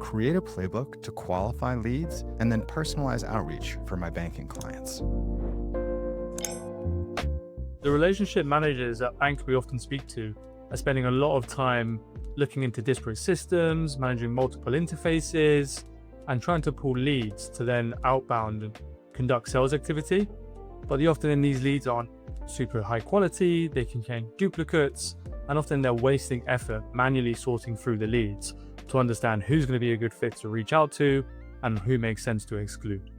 create a playbook to qualify leads, and then personalize outreach for my banking clients. The relationship managers at banks we often speak to are spending a lot of time looking into disparate systems, managing multiple interfaces, and trying to pull leads to then outbound and conduct sales activity. But often these leads aren't super high quality, they contain duplicates, and often they're wasting effort manually sorting through the leads to understand who's going to be a good fit to reach out to and who makes sense to exclude.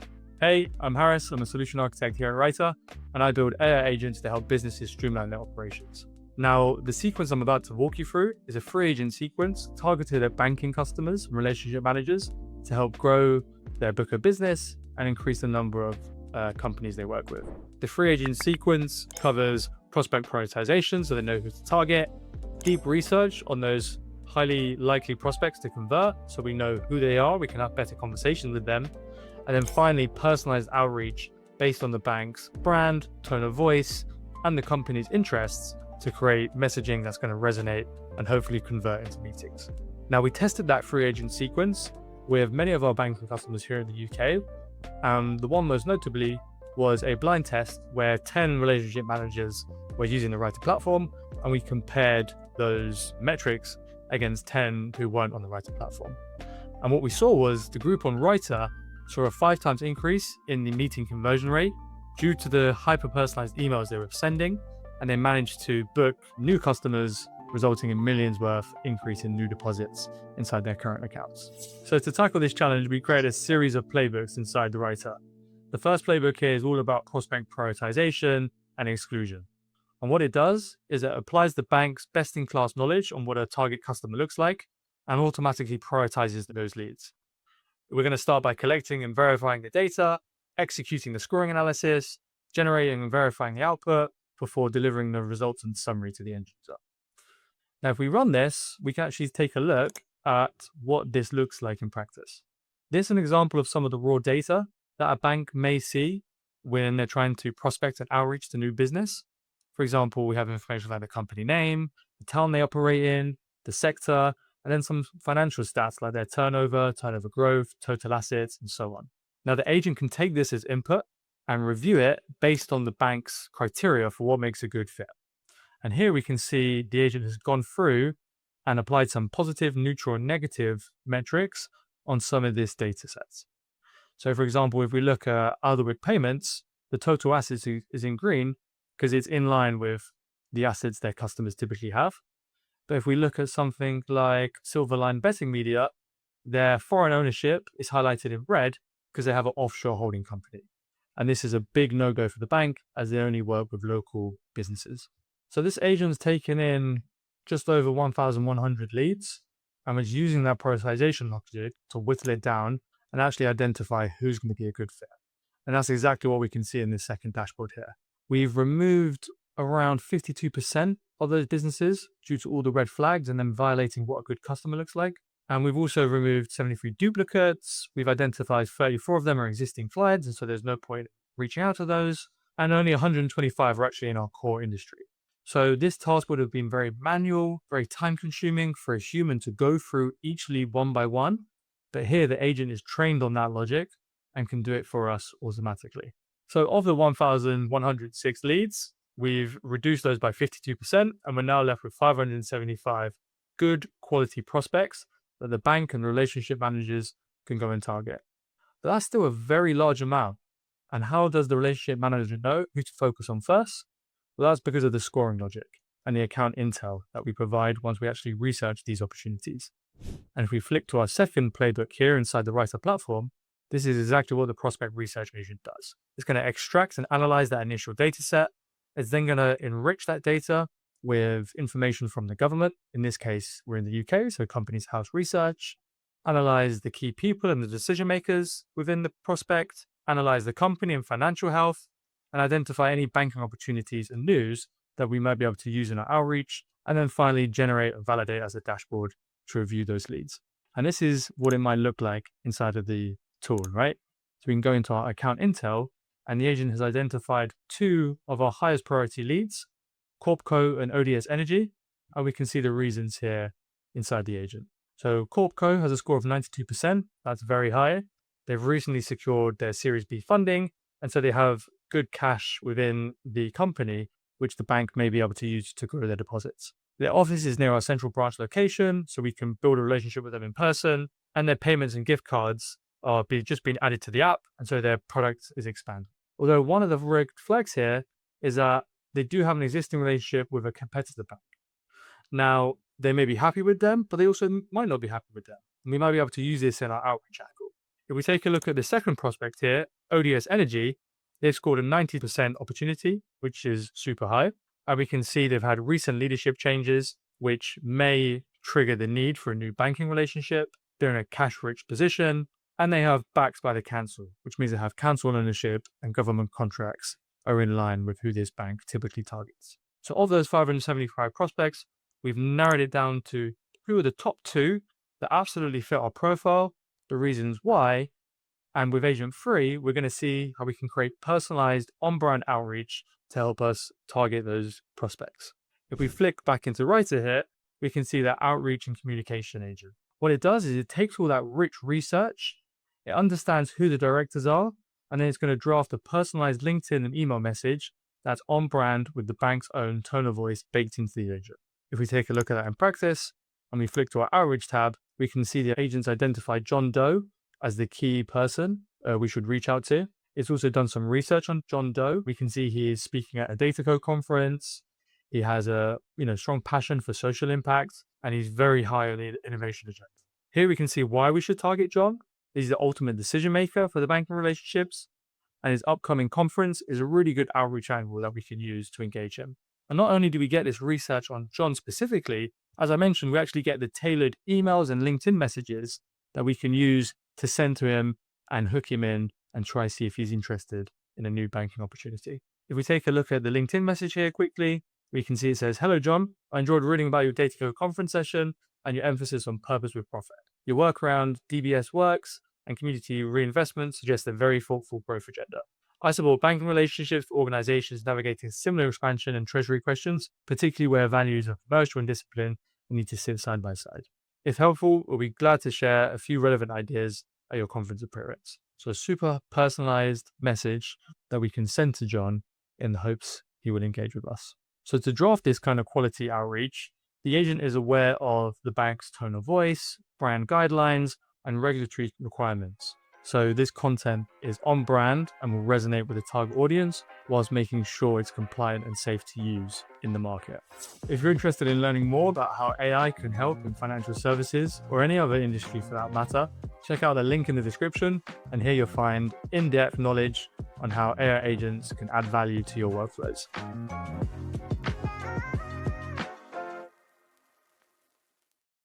Hey, I'm Harris. I'm a solution architect here at Writer, and I build AI agents to help businesses streamline their operations. Now, the sequence I'm about to walk you through is a free agent sequence targeted at banking customers and relationship managers to help grow their book of business and increase the number of companies they work with. The free agent sequence covers prospect prioritization, so they know who to target, deep research on those highly likely prospects to convert, so we know who they are, we can have better conversations with them, and then finally personalized outreach based on the bank's brand, tone of voice, and the company's interests to create messaging that's going to resonate and hopefully convert into meetings. Now, we tested that free agent sequence with many of our banking customers here in the UK, and the one most notably was a blind test where 10 relationship managers were using the Writer platform, and we compared those metrics against 10 who weren't on the Writer platform. And what we saw was the group on Writer saw a 5 times increase in the meeting conversion rate due to the hyper-personalized emails they were sending, and they managed to book new customers, resulting in millions worth increase in new deposits inside their current accounts. So to tackle this challenge, we created a series of playbooks inside the Writer. The first playbook here is all about prospect prioritization and exclusion. And what it does is it applies the bank's best-in-class knowledge on what a target customer looks like and automatically prioritizes those leads. We're going to start by collecting and verifying the data, executing the scoring analysis, generating and verifying the output before delivering the results and summary to the end user. Now, if we run this, we can actually take a look at what this looks like in practice. This is an example of some of the raw data that a bank may see when they're trying to prospect and outreach to new business. For example, we have information like the company name, the town they operate in, the sector, and then some financial stats like their turnover growth, total assets, and so on. Now, the agent can take this as input and review it based on the bank's criteria for what makes a good fit. And here we can see the agent has gone through and applied some positive, neutral, and negative metrics on some of these data sets. So for example, if we look at Otherwick payments, the total assets is in green because it's in line with the assets their customers typically have. But if we look at something like Silverline Betting Media, their foreign ownership is highlighted in red because they have an offshore holding company. And this is a big no-go for the bank as they only work with local businesses. So this agent's taken in just over 1,100 leads and was using that prioritization logic to whittle it down and actually identify who's going to be a good fit. And that's exactly what we can see in this second dashboard here. We've removed around 52% of those businesses due to all the red flags and then violating what a good customer looks like. And we've also removed 73 duplicates. We've identified 34 of them are existing clients, and so there's no point reaching out to those. And only 125 are actually in our core industry. So this task would have been very manual, very time consuming for a human to go through each lead one by one. But here the agent is trained on that logic and can do it for us automatically. So of the 1,106 leads, we've reduced those by 52%, and we're now left with 575 good quality prospects that the bank and relationship managers can go and target. But that's still a very large amount. And how does the relationship manager know who to focus on first? Well, that's because of the scoring logic and the account intel that we provide once we actually research these opportunities. And if we flick to our second playbook here inside the Writer platform, this is exactly what the prospect research agent does. It's going to extract and analyze that initial data set. It's then going to enrich that data with information from the government. In this case, we're in the UK, so Companies House Research. Analyze the key people and the decision makers within the prospect. Analyze the company and financial health, and identify any banking opportunities and news that we might be able to use in our outreach. And then finally, generate and validate as a dashboard to review those leads. And this is what it might look like inside of the tool, right? So we can go into our account intel, and the agent has identified 2 of our highest priority leads, Corpco and ODS Energy, and we can see the reasons here inside the agent. So Corpco has a score of 92%. That's very high. They've recently secured their Series B funding, and so they have good cash within the company, which the bank may be able to use to grow their deposits. Their office is near our central branch location, so we can build a relationship with them in person, and their payments and gift cards are just being added to the app, and so their product is expanding. Although one of the red flags here is that they do have an existing relationship with a competitor bank. Now, they may be happy with them, but they also might not be happy with them. And we might be able to use this in our outreach angle. If we take a look at the second prospect here, ODS Energy, they've scored a 90% opportunity, which is super high. And we can see they've had recent leadership changes, which may trigger the need for a new banking relationship. They're in a cash-rich position, and they have backed by the council, which means they have council ownership and government contracts are in line with who this bank typically targets. So of those 575 prospects, we've narrowed it down to who are the top 2 that absolutely fit our profile, the reasons why, and with Agent 3, we're going to see how we can create personalized on-brand outreach to help us target those prospects. If we flick back into Writer here, we can see that outreach and communication agent. What it does is it takes all that rich research, it understands who the directors are, and then it's going to draft a personalized LinkedIn and email message that's on brand with the bank's own tone of voice baked into the agent. If we take a look at that in practice and we flick to our outreach tab, we can see the agents identify John Doe as the key person we should reach out to. It's also done some research on John Doe. We can see he is speaking at a DataCo conference. He has a strong passion for social impact, and he's very high on the innovation agenda. Here we can see why we should target John. He's the ultimate decision maker for the banking relationships, and his upcoming conference is a really good outreach angle that we can use to engage him. And not only do we get this research on John specifically, as I mentioned, we actually get the tailored emails and LinkedIn messages that we can use to send to him and hook him in and try to see if he's interested in a new banking opportunity. If we take a look at the LinkedIn message here quickly, we can see it says, "Hello, John. I enjoyed reading about your DataCo conference session and your emphasis on purpose with profit. Your work around DBS works and community reinvestment suggests a very thoughtful growth agenda. I support banking relationships for organizations navigating similar expansion and treasury questions, particularly where values of commercial and discipline need to sit side by side. If helpful, we'll be glad to share a few relevant ideas at your conference appearance." So a super personalized message that we can send to John in the hopes he will engage with us. So to draft this kind of quality outreach, the agent is aware of the bank's tone of voice, brand guidelines, and regulatory requirements. So this content is on brand and will resonate with the target audience whilst making sure it's compliant and safe to use in the market. If you're interested in learning more about how AI can help in financial services or any other industry for that matter, check out the link in the description, and here you'll find in-depth knowledge on how AI agents can add value to your workflows.